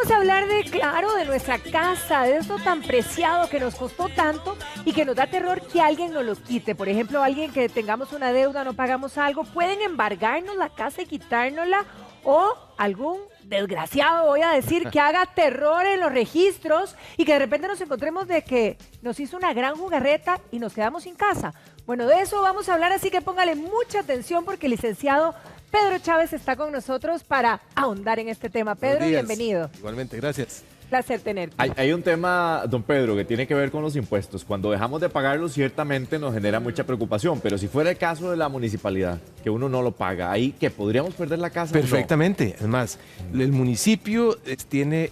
vamos a hablar de, claro, de nuestra casa, de eso tan preciado que nos costó tanto y que nos da terror que alguien nos lo quite. Por ejemplo, alguien que tengamos una deuda, no pagamos algo, pueden embargarnos la casa y quitárnosla, o algún desgraciado, voy a decir, que haga terror en los registros y que de repente nos encontremos de que nos hizo una gran jugarreta y nos quedamos sin casa. Bueno, de eso vamos a hablar, así que póngale mucha atención porque el licenciado Pedro Chávez está con nosotros para ahondar en este tema. Pedro, bienvenido. Igualmente, gracias. Placer tenerte. Hay un tema, don Pedro, que tiene que ver con los impuestos. Cuando dejamos de pagarlos, ciertamente nos genera mucha preocupación, pero si fuera el caso de la municipalidad, que uno no lo paga, ahí que podríamos perder la casa. Perfectamente. No. Además, el municipio tiene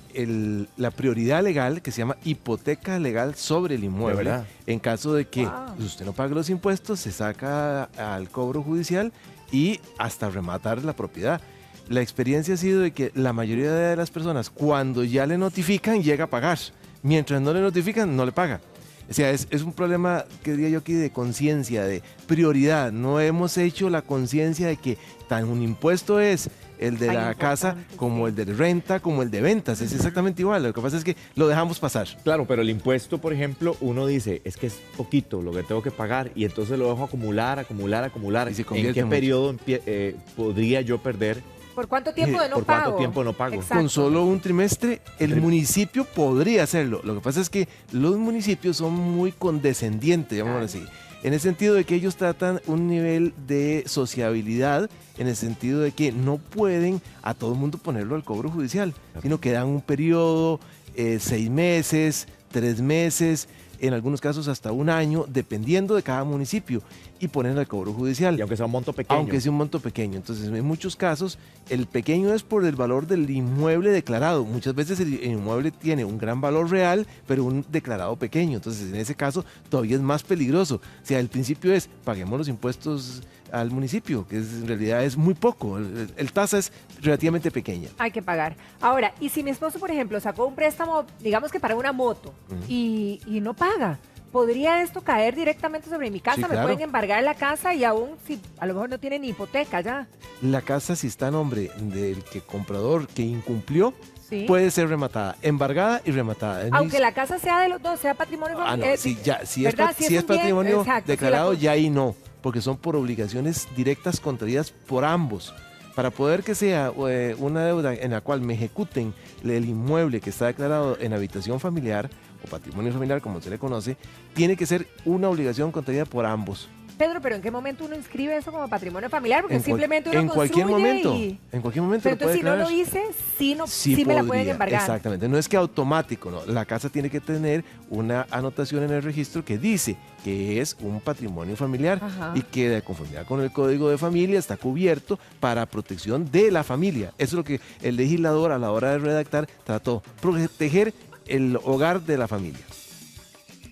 la prioridad legal que se llama hipoteca legal sobre el inmueble. En caso de que usted no pague los impuestos, se saca al cobro judicial y hasta rematar la propiedad. La experiencia ha sido de que la mayoría de las personas, cuando ya le notifican, llega a pagar. Mientras no le notifican, no le paga. O sea, es un problema, que diría yo aquí, de conciencia, de prioridad. No hemos hecho la conciencia de que tan un impuesto es el de la casa como el de renta, como el de ventas. Es exactamente igual. Lo que pasa es que lo dejamos pasar. Claro, pero el impuesto, por ejemplo, uno dice, es que es poquito lo que tengo que pagar y entonces lo dejo acumular. ¿En qué periodo podría yo perder? ¿Por cuánto tiempo de no pago? ¿Por cuánto tiempo no pago? Exacto. Con solo un trimestre, el municipio podría hacerlo. Lo que pasa es que los municipios son muy condescendientes, llamémoslo así. En el sentido de que ellos tratan un nivel de sociabilidad, en el sentido de que no pueden a todo el mundo ponerlo al cobro judicial, sino que dan un periodo, 6 meses, 3 meses, en algunos casos hasta un año, dependiendo de cada municipio, y ponen el cobro judicial. Y aunque sea un monto pequeño. Aunque sea un monto pequeño. Entonces, en muchos casos, el pequeño es por el valor del inmueble declarado. Muchas veces el inmueble tiene un gran valor real, pero un declarado pequeño. Entonces, en ese caso, todavía es más peligroso. O sea, el principio es, paguemos los impuestos al municipio, que en realidad es muy poco. El tasa es relativamente pequeña. Hay que pagar. Ahora, y si mi esposo, por ejemplo, sacó un préstamo, digamos que para una moto, y no paga, ¿podría esto caer directamente sobre mi casa? Sí, ¿Me claro. pueden embargar la casa y aún si a lo mejor no tiene ni hipoteca ya? La casa, si está a nombre del comprador que incumplió, ¿Sí? puede ser rematada, embargada y rematada. Aunque la casa sea de los dos, sea patrimonio familiar. No, si es patrimonio declarado, ya ahí no, porque son por obligaciones directas contraídas por ambos. Para poder que sea una deuda en la cual me ejecuten el inmueble que está declarado en habitación familiar o patrimonio familiar, como se le conoce, tiene que ser una obligación contraída por ambos. Pedro, pero ¿en qué momento uno inscribe eso como patrimonio familiar? Porque simplemente uno en cualquier momento, en cualquier momento. Pero entonces, si no lo hice, sí me la pueden embargar. Exactamente, no es que automático, no. La casa tiene que tener una anotación en el registro que dice que es un patrimonio familiar y que de conformidad con el Código de Familia está cubierto para protección de la familia. Eso es lo que el legislador a la hora de redactar trató, proteger el hogar de la familia.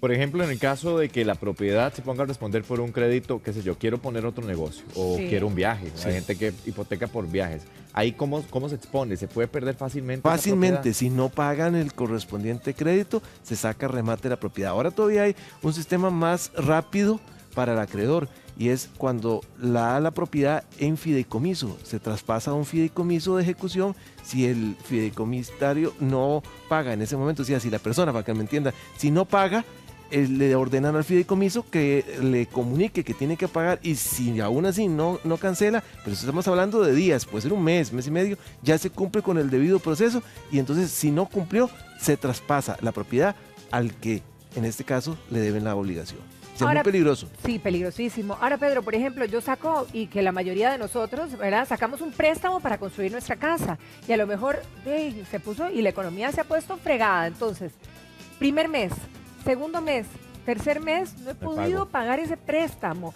Por ejemplo, en el caso de que la propiedad se ponga a responder por un crédito, qué sé yo, quiero poner otro negocio o quiero un viaje. Hay gente que hipoteca por viajes. Ahí, ¿cómo se expone? ¿Se puede perder fácilmente? Fácilmente, si no pagan el correspondiente crédito, se saca remate de la propiedad. Ahora todavía hay un sistema más rápido para el acreedor, y es cuando la propiedad en fideicomiso, se traspasa a un fideicomiso de ejecución si el fideicomisario no paga en ese momento. O sea, si la persona, para que me entienda, si no paga, le ordenan al fideicomiso que le comunique que tiene que pagar, y si aún así no cancela, pero estamos hablando de días, puede ser un mes y medio, ya se cumple con el debido proceso, y entonces si no cumplió, se traspasa la propiedad al que en este caso le deben la obligación. Es muy peligroso. Sí, peligrosísimo. Ahora, Pedro, por ejemplo, yo saco, y que la mayoría de nosotros, ¿verdad? Sacamos un préstamo para construir nuestra casa, y a lo mejor se puso, y la economía se ha puesto fregada. Entonces, primer mes, segundo mes, tercer mes, no he podido pagar ese préstamo.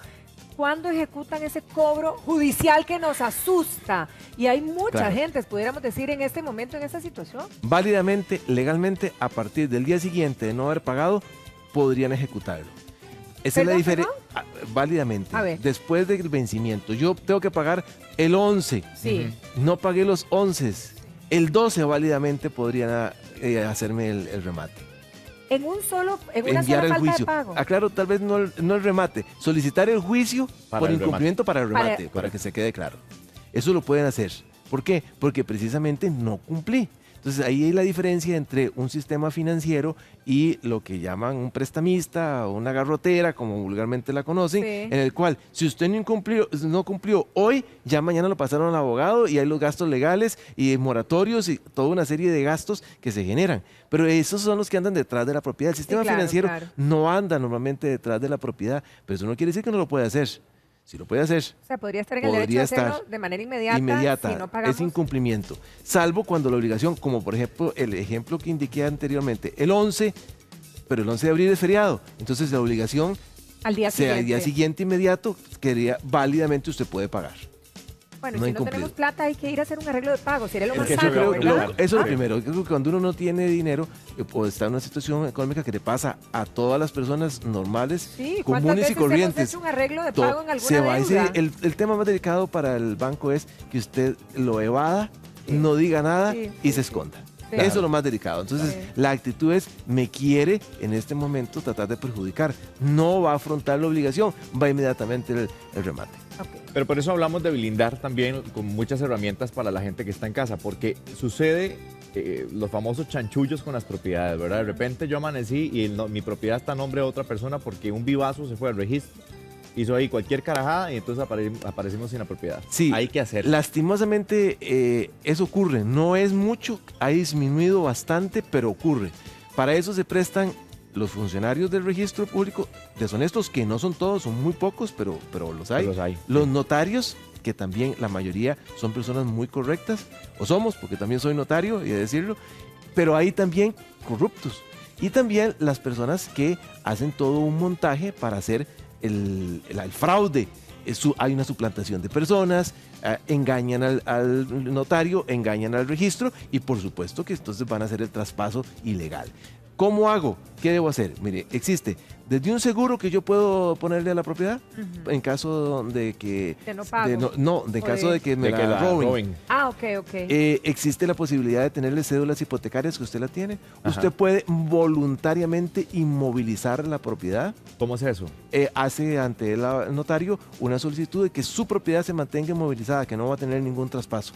¿Cuándo ejecutan ese cobro judicial que nos asusta? Y hay mucha gente, pudiéramos decir, en este momento, en esta situación. Válidamente, legalmente, a partir del día siguiente de no haber pagado, podrían ejecutarlo. Esa es la diferencia. Válidamente, después del vencimiento. Yo tengo que pagar el 11. No pagué los 11. El 12 válidamente podrían hacerme el remate. En una sola falta de pago. Aclaro, tal vez no el remate, solicitar el juicio por incumplimiento para el remate, para que se quede claro. Eso lo pueden hacer. ¿Por qué? Porque precisamente no cumplí. Entonces ahí hay la diferencia entre un sistema financiero y lo que llaman un prestamista o una garrotera, como vulgarmente la conocen, Sí. en el cual si usted no cumplió hoy, ya mañana lo pasaron al abogado y hay los gastos legales y moratorios y toda una serie de gastos que se generan. Pero esos son los que andan detrás de la propiedad. El sistema claro, financiero claro. no anda normalmente detrás de la propiedad, pero eso no quiere decir que no lo puede hacer. Si lo puede hacer, O sea, podría estar en el derecho de podría hacerlo estar de manera inmediata, si no pagamos. es incumplimiento, salvo cuando la obligación, como por ejemplo el ejemplo que indiqué anteriormente, el 11, pero el 11 de abril es feriado, entonces la obligación, al día sea siguiente. el día siguiente inmediato, que válidamente usted puede pagar. Bueno, no si no incumplido. tenemos plata, hay que ir a hacer un arreglo de pago. Sería lo Es más que Yo eso sano, creo- ¿verdad? lo- eso es lo primero. Yo creo que cuando uno no tiene dinero o está en una situación económica que le pasa a todas las personas normales, Sí, ¿cuántas comunes y veces hemos corrientes, hecho un arreglo de to- pago en alguna se va deuda? el tema más delicado para el banco es que usted lo evada, no diga nada Sí, y sí, se sí. esconda. Sí. Eso es lo más delicado. Entonces, Sí. la actitud es, me quiere en este momento tratar de perjudicar. No va a afrontar la obligación, va inmediatamente el remate. Ok. Pero por eso hablamos de blindar también con muchas herramientas para la gente que está en casa, porque sucede los famosos chanchullos con las propiedades, ¿verdad? De repente yo amanecí y mi propiedad está a nombre de otra persona porque un vivazo se fue al registro, hizo ahí cualquier carajada y entonces aparecimos sin la propiedad. Sí, Hay que hacer. lastimosamente eso ocurre. No es mucho, ha disminuido bastante, pero ocurre. Para eso se prestan los funcionarios del registro público, deshonestos, que no son todos, son muy pocos, pero los hay. Los hay. Los notarios, que también la mayoría son personas muy correctas, o somos, porque también soy notario, y de decirlo, pero hay también corruptos. Y también las personas que hacen todo un montaje para hacer el fraude. Hay una suplantación de personas, engañan al notario, engañan al registro y por supuesto que entonces van a hacer el traspaso ilegal. ¿Cómo hago? ¿Qué debo hacer? Mire, existe desde un seguro que yo puedo ponerle a la propiedad en caso de que... De no pago. En O caso de- de que me De que la roben. Ah, ok, ok. Existe la posibilidad de tenerle cédulas hipotecarias que usted la tiene. Ajá. Usted puede voluntariamente inmovilizar la propiedad. ¿Cómo es eso? Hace ante el notario una solicitud de que su propiedad se mantenga inmovilizada, que no va a tener ningún traspaso.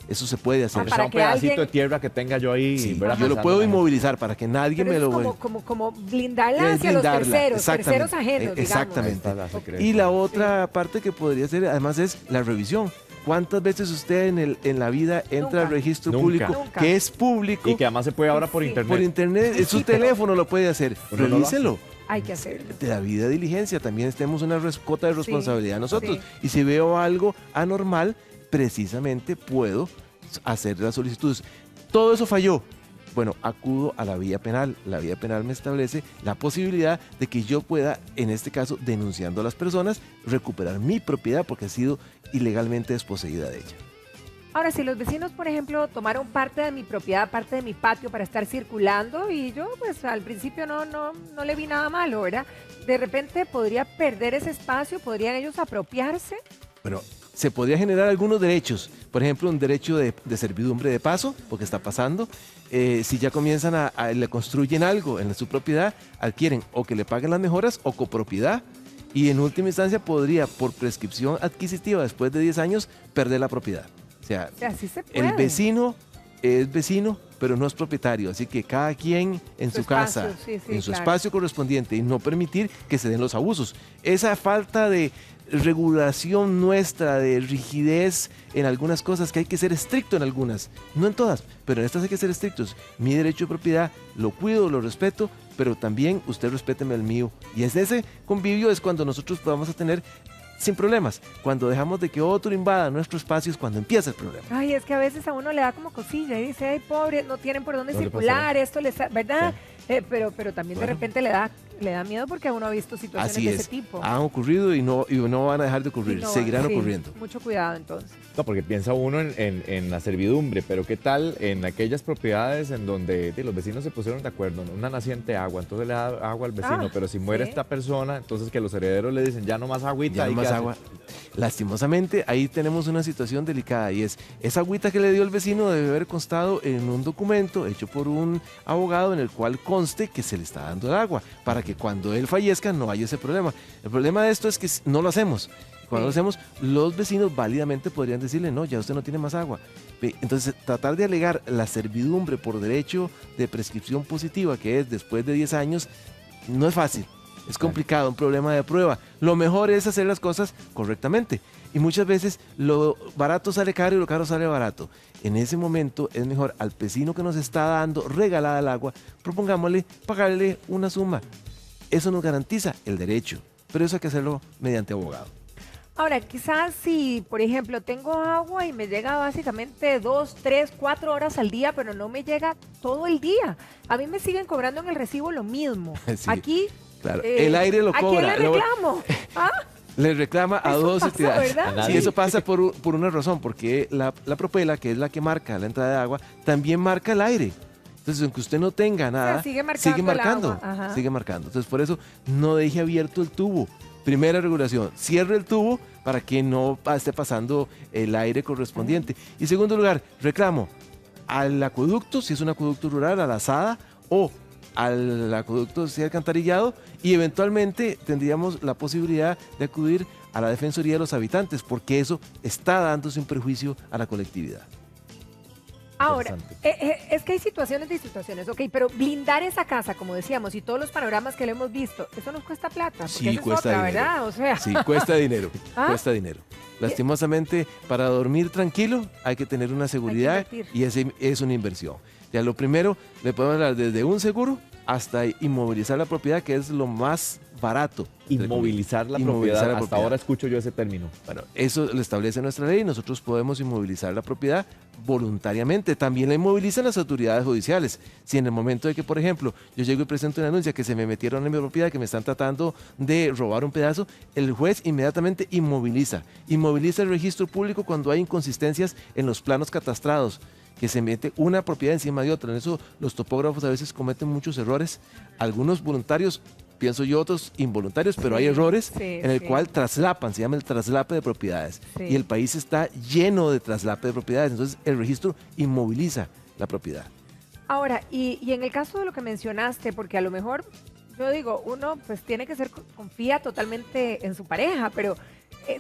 Eso se puede hacer. Ah, O para sea, un que pedacito alguien- de tierra que tenga yo ahí. Sí, ¿verdad? yo lo Pasando puedo la gente. inmovilizar para que nadie Pero me eso lo... es como blindarla Es hacia los blindarla, terceros, exactamente. terceros ajenos, Exactamente. Ahí está la secreta. Y la otra parte que podría ser, además, es la revisión. ¿Cuántas veces usted en la vida entra Nunca. al registro Nunca. público, Nunca. que es público, Y que además se puede ahora por Sí. internet. por internet, en su teléfono lo puede hacer? Uno no lo hace. Revíselo. Hay que hacerlo. De la vida de diligencia, también tenemos una cuota de responsabilidad nosotros. sí. Y si veo algo anormal, precisamente puedo hacer las solicitudes. Todo eso falló. Bueno, acudo a la vía penal. La vía penal me establece la posibilidad de que yo pueda, en este caso, denunciando a las personas, recuperar mi propiedad porque ha sido ilegalmente desposeída de ella. Ahora, si los vecinos, por ejemplo, tomaron parte de mi propiedad, parte de mi patio para estar circulando y yo, pues al principio no le vi nada malo, ¿verdad? De repente podría perder ese espacio, podrían ellos apropiarse. Bueno, se podría generar algunos derechos, por ejemplo, un derecho de servidumbre de paso, porque está pasando. Si ya comienzan le construyen algo en su propiedad, adquieren o que le paguen las mejoras o copropiedad. Y en última instancia podría, por prescripción adquisitiva, después de 10 años, perder la propiedad. O sea, O sea, sí se puede. el vecino es vecino, pero no es propietario. Así que cada quien en Su su espacio, casa, sí, sí, en su claro. espacio correspondiente y no permitir que se den los abusos. Esa falta de regulación nuestra, de rigidez en algunas cosas, que hay que ser estricto en algunas, no en todas, pero en estas hay que ser estrictos. Mi derecho de propiedad lo cuido, lo respeto, pero también usted respéteme el mío. Y es ese convivio es cuando nosotros podamos tener sin problemas. Cuando dejamos de que otro invada nuestro espacio es cuando empieza el problema. Ay, es que a veces a uno le da como cosilla y dice, ay, pobre, no tienen por dónde No le circular, esto les... ¿Verdad? Pero también Bueno. de repente le da miedo porque uno ha visto situaciones Así de es. ese tipo. Han ocurrido y no van a dejar de ocurrir, Y no, seguirán sí, ocurriendo. Mucho cuidado entonces. No, porque piensa uno en la servidumbre, pero ¿qué tal en aquellas propiedades en donde los vecinos se pusieron de acuerdo? ¿No? Una naciente agua, entonces le da agua al vecino, Ah, pero si muere sí. esta persona, entonces que los herederos le dicen ya no más agüita. Ya no ¿y más qué agua. hacen? Lastimosamente, ahí tenemos una situación delicada y es esa agüita que le dio el vecino debe haber constado en un documento hecho por un abogado en el cual conste que se le está dando el agua para que cuando él fallezca no haya ese problema. El problema de esto es que no lo hacemos. Cuando lo hacemos, los vecinos válidamente podrían decirle, no, ya usted no tiene más agua. Entonces, tratar de alegar la servidumbre por derecho de prescripción positiva, que es después de 10 años, no es fácil. Es complicado, un problema de prueba. Lo mejor es hacer las cosas correctamente. Y muchas veces lo barato sale caro y lo caro sale barato. En ese momento es mejor al vecino que nos está dando regalada el agua, propongámosle pagarle una suma. Eso nos garantiza el derecho, pero eso hay que hacerlo mediante abogado. Ahora, quizás si, por ejemplo, tengo agua y me llega básicamente 2, 3, 4 horas al día, pero no me llega todo el día. A mí me siguen cobrando en el recibo lo mismo. Sí, Aquí, claro. El aire lo cobra. ¿a quién le reclamo? ¿Ah? Le reclama a dos entidades. ¿Verdad? Sí, eso pasa por una razón, porque la Propela, que es la que marca la entrada de agua, también marca el aire. Entonces, aunque usted no tenga nada, O sea, sigue marcando el agua. sigue marcando. Entonces, por eso no deje abierto el tubo. Primera regulación, cierre el tubo para que no esté pasando el aire correspondiente. Y segundo lugar, reclamo al acueducto, si es un acueducto rural, a la SADA o al acueducto si alcantarillado, y eventualmente tendríamos la posibilidad de acudir a la Defensoría de los Habitantes, porque eso está dándose un perjuicio a la colectividad. Ahora, es que hay situaciones de situaciones, ok, pero blindar esa casa, como decíamos, y todos los panoramas que le hemos visto, eso nos cuesta plata, porque Sí, esa es cuesta otra, dinero. ¿verdad? O sea, Sí, cuesta dinero, ¿Ah? cuesta dinero. Lastimosamente, para dormir tranquilo hay que tener una seguridad invertir. y es una inversión. Ya lo primero, le podemos hablar desde un seguro hasta inmovilizar la propiedad, que es lo más barato. Inmovilizar la Inmovilizar propiedad. la Hasta propiedad. ahora escucho yo ese término. Bueno, eso lo establece nuestra ley y nosotros podemos inmovilizar la propiedad voluntariamente. También la inmovilizan las autoridades judiciales. Si en el momento de que, por ejemplo, yo llego y presento una denuncia que se me metieron en mi propiedad, que me están tratando de robar un pedazo, el juez inmediatamente inmoviliza. Inmoviliza el registro público cuando hay inconsistencias en los planos catastrados, que se mete una propiedad encima de otra. En eso los topógrafos a veces cometen muchos errores, algunos voluntarios, pienso yo, otros involuntarios, pero hay errores en el cual traslapan, se llama el traslape de propiedades. Sí. Y el país está lleno de traslape de propiedades, entonces el registro inmoviliza la propiedad. ahora, y en el caso de lo que mencionaste, porque a lo mejor, yo digo, uno pues tiene que confía totalmente en su pareja, pero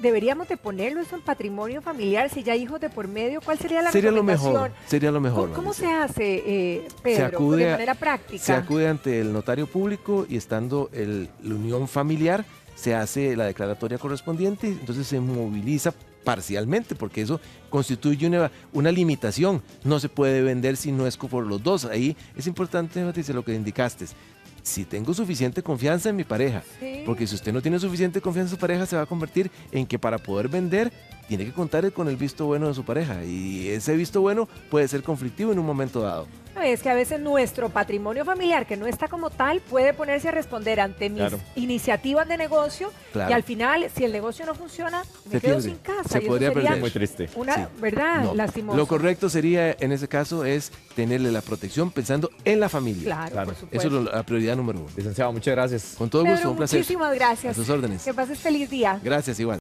deberíamos de ponerlo eso en patrimonio familiar, si ya hay hijos de por medio, ¿cuál sería la recomendación? Sería lo mejor. ¿Cómo Vanessa. se hace, Pedro, Se acude de manera práctica? Se acude ante el notario público y estando la unión familiar, se hace la declaratoria correspondiente, entonces se moviliza parcialmente, porque eso constituye una limitación. No se puede vender si no es por los dos. Ahí es importante, Patricia, lo que indicaste. Si tengo suficiente confianza en mi pareja, Sí. porque si usted no tiene suficiente confianza en su pareja, se va a convertir en que para poder vender tiene que contar con el visto bueno de su pareja, y ese visto bueno puede ser conflictivo en un momento dado. No, es que a veces nuestro patrimonio familiar, que no está como tal, puede ponerse a responder ante mis Claro. iniciativas de negocio, Claro. y al final, si el negocio no funciona, me Se quedo pierde. sin casa. Se y eso podría sería perder. Muy triste. Una, Sí. ¿verdad? No. Lastimoso. Lo correcto sería, en ese caso, es tenerle la protección pensando en la familia. Claro, Claro. por Eso supuesto. es la prioridad número uno. Licenciado, muchas gracias. Con todo Pedro, gusto, un placer. muchísimas gracias. A sus órdenes. Que pases feliz día. Gracias, igual.